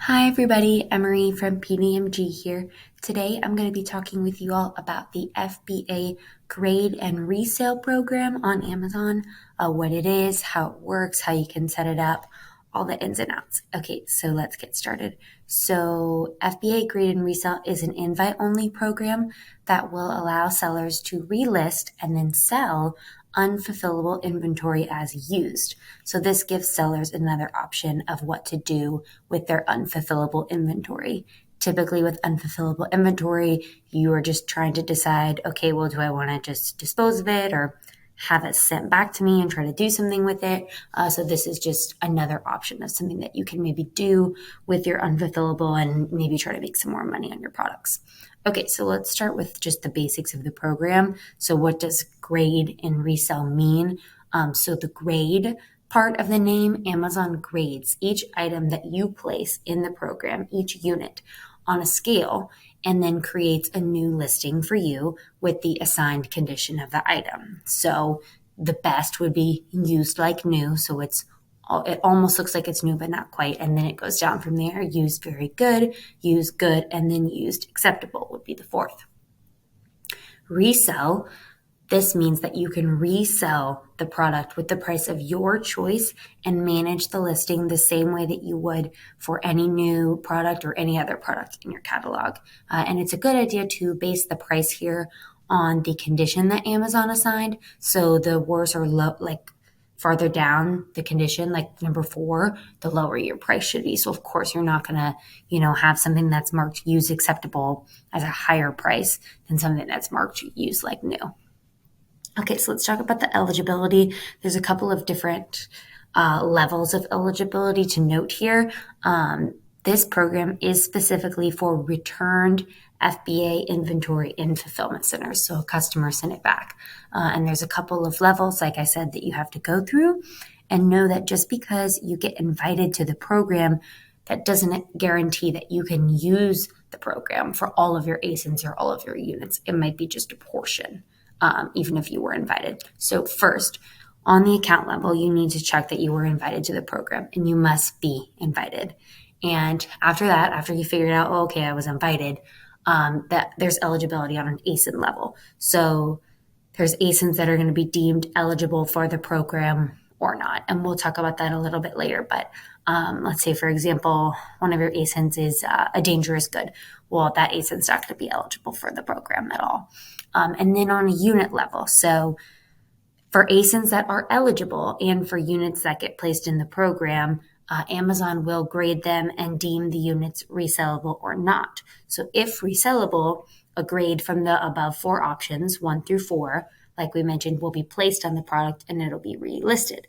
Hi everybody, Emery from PDMG here. Today I'm going to be talking with you all about the FBA grade and resale program on Amazon, what it is, how it works, how you can set it up, all the ins and outs. Okay, so let's get started. So FBA grade and resale is an invite-only program that will allow sellers to relist and then sell unfulfillable inventory as used. So this gives sellers another option of what to do with their unfulfillable inventory. Typically with unfulfillable inventory, you are just trying to decide, okay, well, do I want to just dispose of it or have it sent back to me and try to do something with it? So this is just another option of something that you can maybe do with your unfulfillable and maybe try to make some more money on your products. Okay, so let's start with just the basics of the program. So what does grade and resell mean? So the grade part of the name, Amazon grades each item that you place in the program, each unit, on a scale, and then creates a new listing for you with the assigned condition of the item. So the best would be used like new. So it almost looks like it's new, but not quite. And then it goes down from there. Used very good, used good, and then used acceptable would be the fourth. Resell. This means that you can resell the product with the price of your choice and manage the listing the same way that you would for any new product or any other product in your catalog. And it's a good idea to base the price here on the condition that Amazon assigned. So the worse or low, like farther down the condition, like number 4, the lower your price should be. So of course you're not going to, have something that's marked used acceptable as a higher price than something that's marked used like new. Okay, so let's talk about the eligibility. There's a couple of different levels of eligibility to note here. This program is specifically for returned FBA inventory in fulfillment centers. So a customer sent it back. And there's a couple of levels, like I said, that you have to go through. And know that just because you get invited to the program, that doesn't guarantee that you can use the program for all of your ASINs or all of your units. It might be just a portion. Even if you were invited. So first, on the account level, you need to check that you were invited to the program, and you must be invited. And after that, after you figured out, okay, I was invited, that there's eligibility on an ASIN level. So there's ASINs that are going to be deemed eligible for the program or not. And we'll talk about that a little bit later. But let's say, for example, one of your ASINs is a dangerous good. Well, that ASIN's not going to be eligible for the program at all. And then on a unit level, so for ASINs that are eligible and for units that get placed in the program, Amazon will grade them and deem the units resellable or not. So if resellable, a grade from the above 4 options, 1 through 4, like we mentioned, will be placed on the product and it'll be relisted.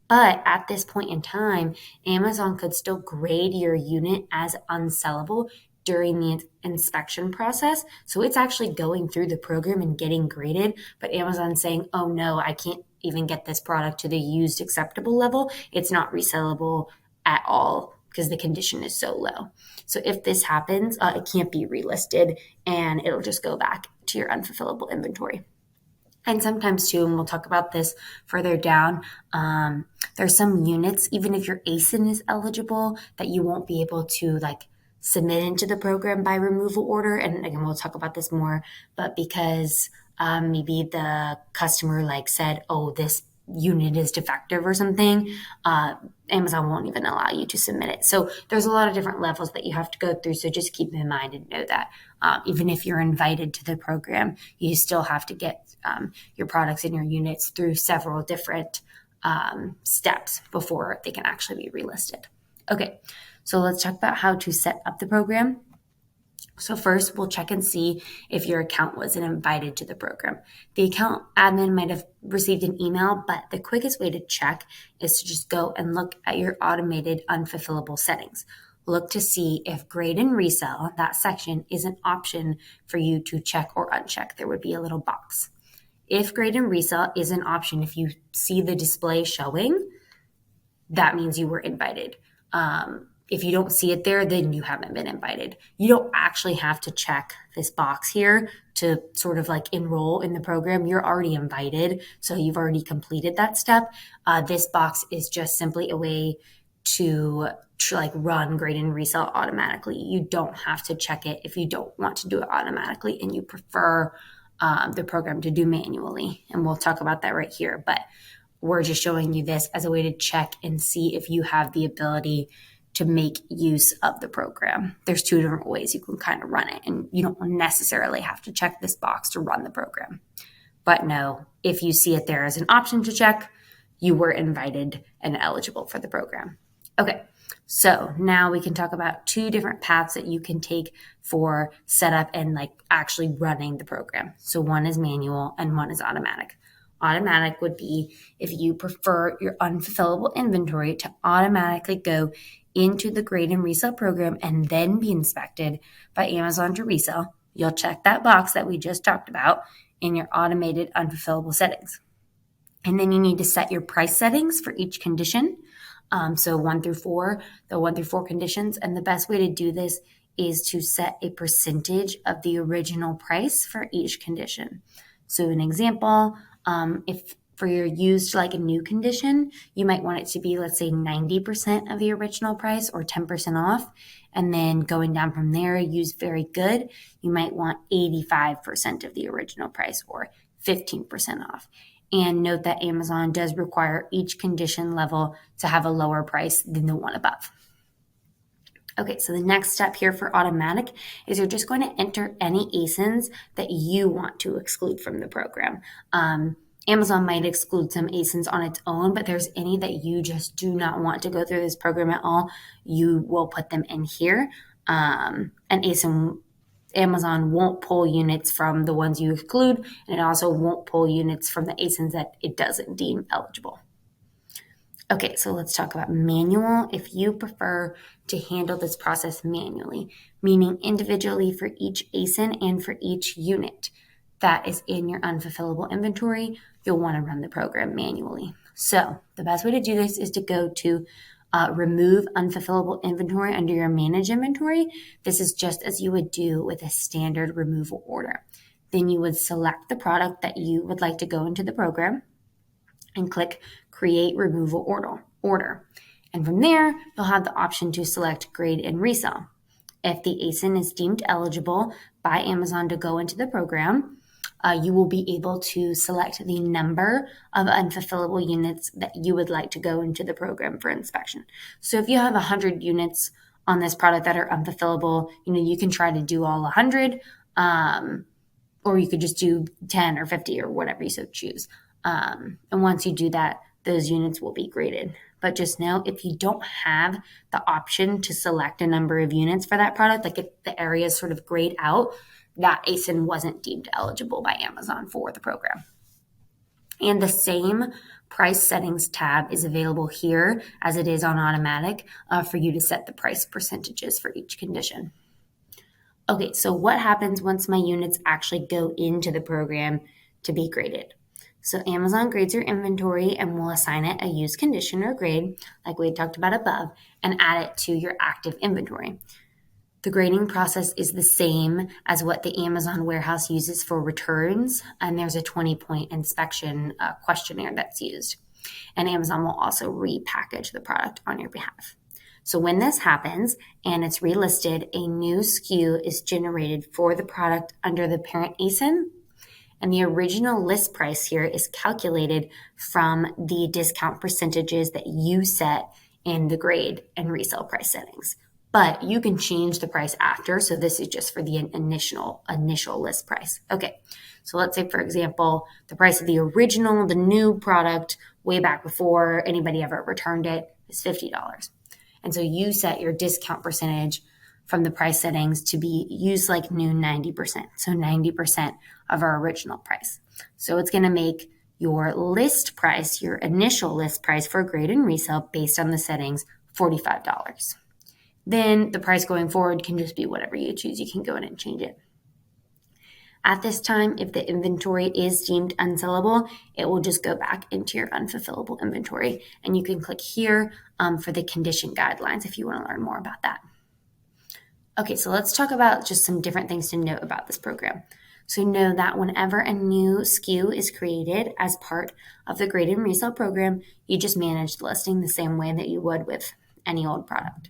But at this point in time, Amazon could still grade your unit as unsellable during the inspection process. So it's actually going through the program and getting graded, but Amazon's saying, oh no, I can't even get this product to the used acceptable level. It's not resellable at all because the condition is so low. So if this happens, it can't be relisted and it'll just go back to your unfulfillable inventory. And sometimes too, and we'll talk about this further down, there's some units, even if your ASIN is eligible, that you won't be able to submit into the program by removal order. And again, we'll talk about this more, but because maybe the customer said, oh, this unit is defective or something, Amazon won't even allow you to submit it. So there's a lot of different levels that you have to go through. So just keep in mind and know that even if you're invited to the program, you still have to get your products and your units through several different steps before they can actually be relisted. Okay, so let's talk about how to set up the program. So first, we'll check and see if your account wasn't invited to the program. The account admin might have received an email, but the quickest way to check is to just go and look at your automated unfulfillable settings. Look to see if grade and resell, that section, is an option for you to check or uncheck. There would be a little box. If grade and resell is an option, if you see the display showing, that means you were invited. If you don't see it there, then you haven't been invited. You don't actually have to check this box here to sort of enroll in the program. You're already invited, so you've already completed that step. This box is just simply a way to like run grade and resell automatically. You don't have to check it if you don't want to do it automatically and you prefer the program to do manually. And we'll talk about that right here. But we're just showing you this as a way to check and see if you have the ability to make use of the program. There's two different ways you can kind of run it, and you don't necessarily have to check this box to run the program. But no, if you see it there as an option to check, you were invited and eligible for the program. Okay, so now we can talk about two different paths that you can take for setup and like actually running the program. So one is manual and one is automatic. Automatic would be if you prefer your unfulfillable inventory to automatically go into the grade and resell program and then be inspected by Amazon to resell. You'll check that box that we just talked about in your automated unfulfillable settings. And then you need to set your price settings for each condition. So 1 through 4, the 1 through 4 conditions. And the best way to do this is to set a percentage of the original price for each condition. So an example, if for your used like a new condition, you might want it to be, let's say 90% of the original price or 10% off. And then going down from there, used very good, you might want 85% of the original price or 15% off. And note that Amazon does require each condition level to have a lower price than the one above. Okay, so the next step here for automatic is you're just going to enter any ASINs that you want to exclude from the program. Amazon might exclude some ASINs on its own, but there's any that you just do not want to go through this program at all, you will put them in here. An ASIN, Amazon won't pull units from the ones you exclude, and it also won't pull units from the ASINs that it doesn't deem eligible. Okay, so let's talk about manual. If you prefer to handle this process manually, meaning individually for each ASIN and for each unit that is in your unfulfillable inventory, you'll want to run the program manually. So the best way to do this is to go to remove unfulfillable inventory under your manage inventory. This is just as you would do with a standard removal order. Then you would select the product that you would like to go into the program and click create removal order. And from there, you'll have the option to select grade and resell. If the ASIN is deemed eligible by Amazon to go into the program, you will be able to select the number of unfulfillable units that you would like to go into the program for inspection. So if you have 100 units on this product that are unfulfillable, you can try to do all 100, or you could just do 10 or 50 or whatever you so choose. And once you do that, those units will be graded. But just know, if you don't have the option to select a number of units for that product, like if the area is sort of grayed out, that ASIN wasn't deemed eligible by Amazon for the program. And the same price settings tab is available here as it is on automatic for you to set the price percentages for each condition. Okay, so what happens once my units actually go into the program to be graded? So Amazon grades your inventory and will assign it a used condition or grade, like we had talked about above, and add it to your active inventory. The grading process is the same as what the Amazon warehouse uses for returns, and there's a 20-point inspection questionnaire that's used. And Amazon will also repackage the product on your behalf. So when this happens and it's relisted, a new SKU is generated for the product under the parent ASIN, and the original list price here is calculated from the discount percentages that you set in the grade and resell price settings. But you can change the price after, so this is just for the initial list price. Okay, so let's say, for example, the price of the original, the new product, way back before anybody ever returned it, is $50. And so you set your discount percentage from the price settings to be used like new 90%. So 90% of our original price. So it's going to make your list price, your initial list price for grade and resell based on the settings, $45. Then the price going forward can just be whatever you choose. You can go in and change it. At this time, if the inventory is deemed unsellable, it will just go back into your unfulfillable inventory. And you can click here for the condition guidelines if you want to learn more about that. Okay, so let's talk about just some different things to note about this program. So know that whenever a new SKU is created as part of the grade and resell program, you just manage the listing the same way that you would with any old product.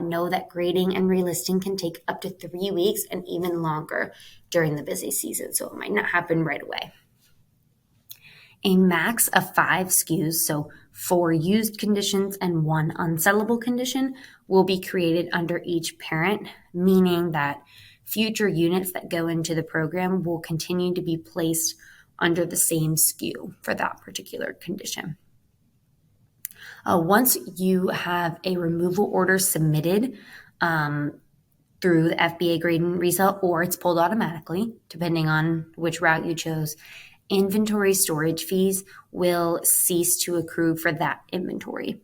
Know that grading and relisting can take up to 3 weeks and even longer during the busy season, so it might not happen right away. A max of 5 SKUs, so 4 used conditions and 1 unsellable condition, will be created under each parent, meaning that future units that go into the program will continue to be placed under the same SKU for that particular condition. Once you have a removal order submitted through the FBA grade and resell, or it's pulled automatically, depending on which route you chose, inventory storage fees will cease to accrue for that inventory.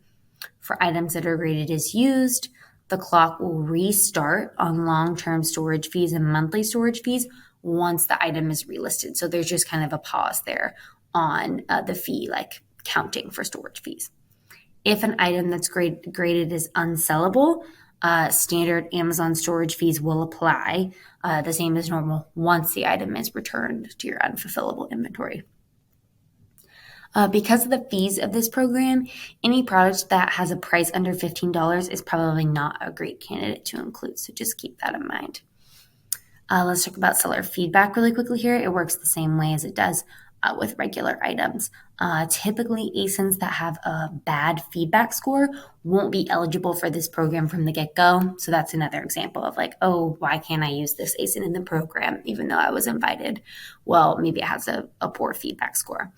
For items that are graded as used, the clock will restart on long-term storage fees and monthly storage fees once the item is relisted. So there's just kind of a pause there on the fee, like counting for storage fees. If an item that's graded as unsellable, standard Amazon storage fees will apply the same as normal once the item is returned to your unfulfillable inventory. Because of the fees of this program, any product that has a price under $15 is probably not a great candidate to include, so just keep that in mind. Let's talk about seller feedback really quickly here. It works the same way as it does with regular items. Typically, ASINs that have a bad feedback score won't be eligible for this program from the get-go. So that's another example of like, oh, why can't I use this ASIN in the program even though I was invited? Well, maybe it has a poor feedback score.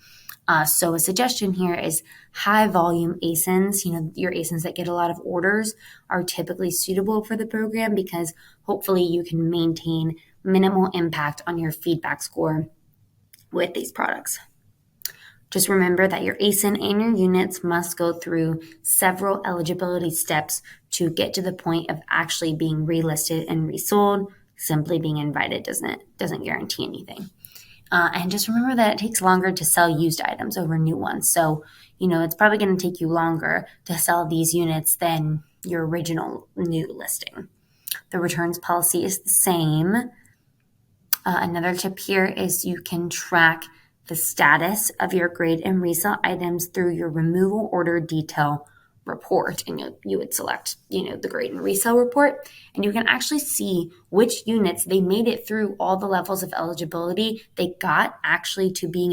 So a suggestion here is high volume ASINs, your ASINs that get a lot of orders are typically suitable for the program because hopefully you can maintain minimal impact on your feedback score with these products. Just remember that your ASIN and your units must go through several eligibility steps to get to the point of actually being relisted and resold. Simply being invited doesn't guarantee anything. And just remember that it takes longer to sell used items over new ones. So, it's probably going to take you longer to sell these units than your original new listing. The returns policy is the same. Another tip here is you can track the status of your grade and resell items through your removal order detail report. And you would select, the grade and resell report, and you can actually see which units they made it through all the levels of eligibility. They got actually to being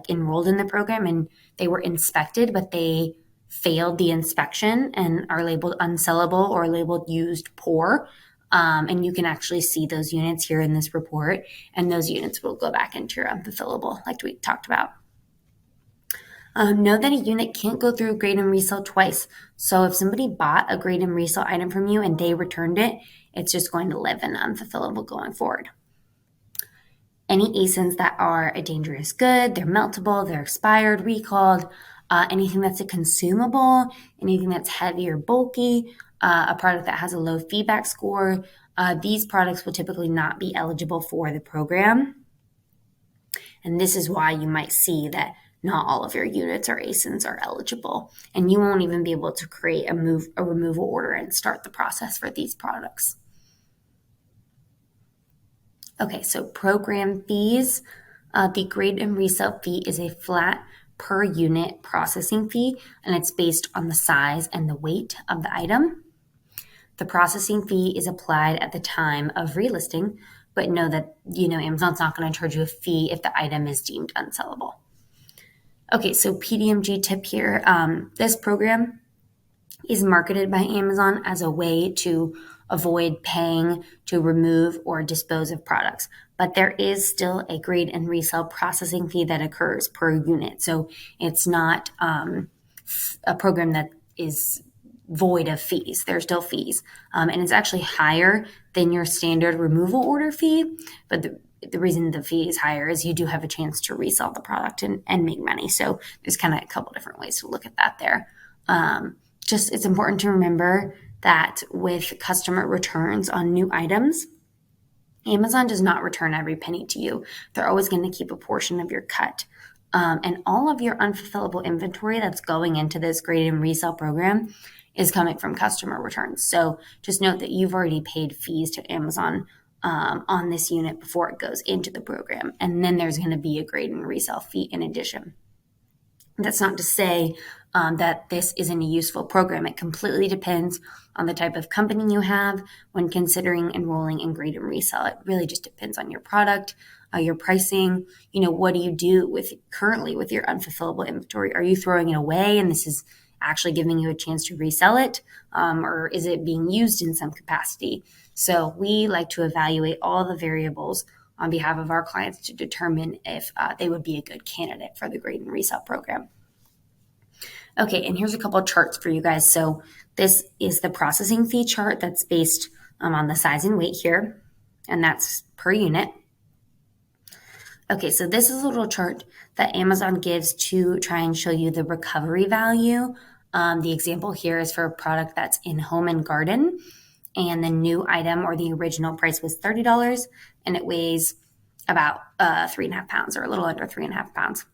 enrolled in the program and they were inspected, but they failed the inspection and are labeled unsellable or labeled used poor. And you can actually see those units here in this report, and those units will go back into your unfulfillable like we talked about. Know that a unit can't go through grade and resell twice. So if somebody bought a grade and resell item from you and they returned it, it's just going to live in unfulfillable going forward. Any ASINs that are a dangerous good, they're meltable, they're expired, recalled, anything that's a consumable, anything that's heavy or bulky, a product that has a low feedback score, these products will typically not be eligible for the program. And this is why you might see that not all of your units or ASINs are eligible, and you won't even be able to create a removal order and start the process for these products. Okay, so program fees. The grade and resell fee is a flat per unit processing fee, and it's based on the size and the weight of the item. The processing fee is applied at the time of relisting, but know that, Amazon's not going to charge you a fee if the item is deemed unsellable. Okay, so PDMG tip here. This program is marketed by Amazon as a way to avoid paying to remove or dispose of products. But there is still a grade and resell processing fee that occurs per unit. So it's not a program that is void of fees. There's still fees. And it's actually higher than your standard removal order fee. But the reason the fee is higher is you do have a chance to resell the product and make money. So there's kind of a couple different ways to look at that there. It's important to remember that with customer returns on new items, Amazon does not return every penny to you. They're always going to keep a portion of your cut. And all of your unfulfillable inventory that's going into this grade and resell program is coming from customer returns. So just note that you've already paid fees to Amazon on this unit before it goes into the program. And then there's going to be a grade and resell fee in addition. That's not to say that this isn't a useful program. It completely depends on the type of company you have when considering enrolling in Grade and Resell. It really just depends on your product, your pricing. What do you do currently with your unfulfillable inventory? Are you throwing it away and this is actually giving you a chance to resell it, or is it being used in some capacity? So we like to evaluate all the variables on behalf of our clients to determine if they would be a good candidate for the Grade and Resell program. Okay, and here's a couple of charts for you guys. So this is the processing fee chart that's based on the size and weight here, and that's per unit. Okay, so this is a little chart that Amazon gives to try and show you the recovery value. The example here is for a product that's in home and garden, and the new item or the original price was $30, and it weighs about 3.5 pounds or a little under 3.5 pounds.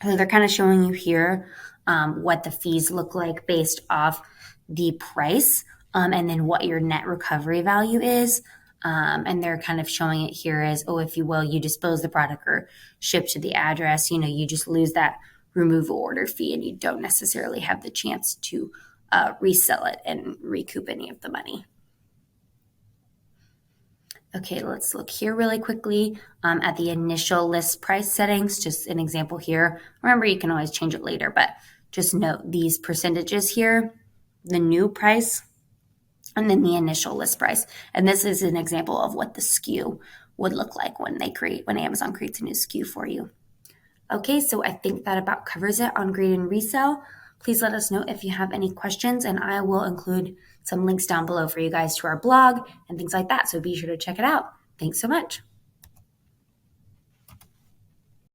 So they're kind of showing you here what the fees look like based off the price, and then what your net recovery value is. And they're kind of showing it here as, if you will, you dispose the product or ship to the address, you just lose that removal order fee and you don't necessarily have the chance to resell it and recoup any of the money. Okay, let's look here really quickly at the initial list price settings. Just an example here. Remember, you can always change it later, but just note these percentages here, the new price, and then the initial list price. And this is an example of what the SKU would look like when Amazon creates a new SKU for you. Okay, so I think that about covers it on Grade and Resell. Please let us know if you have any questions, and I will include some links down below for you guys to our blog and things like that. So be sure to check it out. Thanks so much.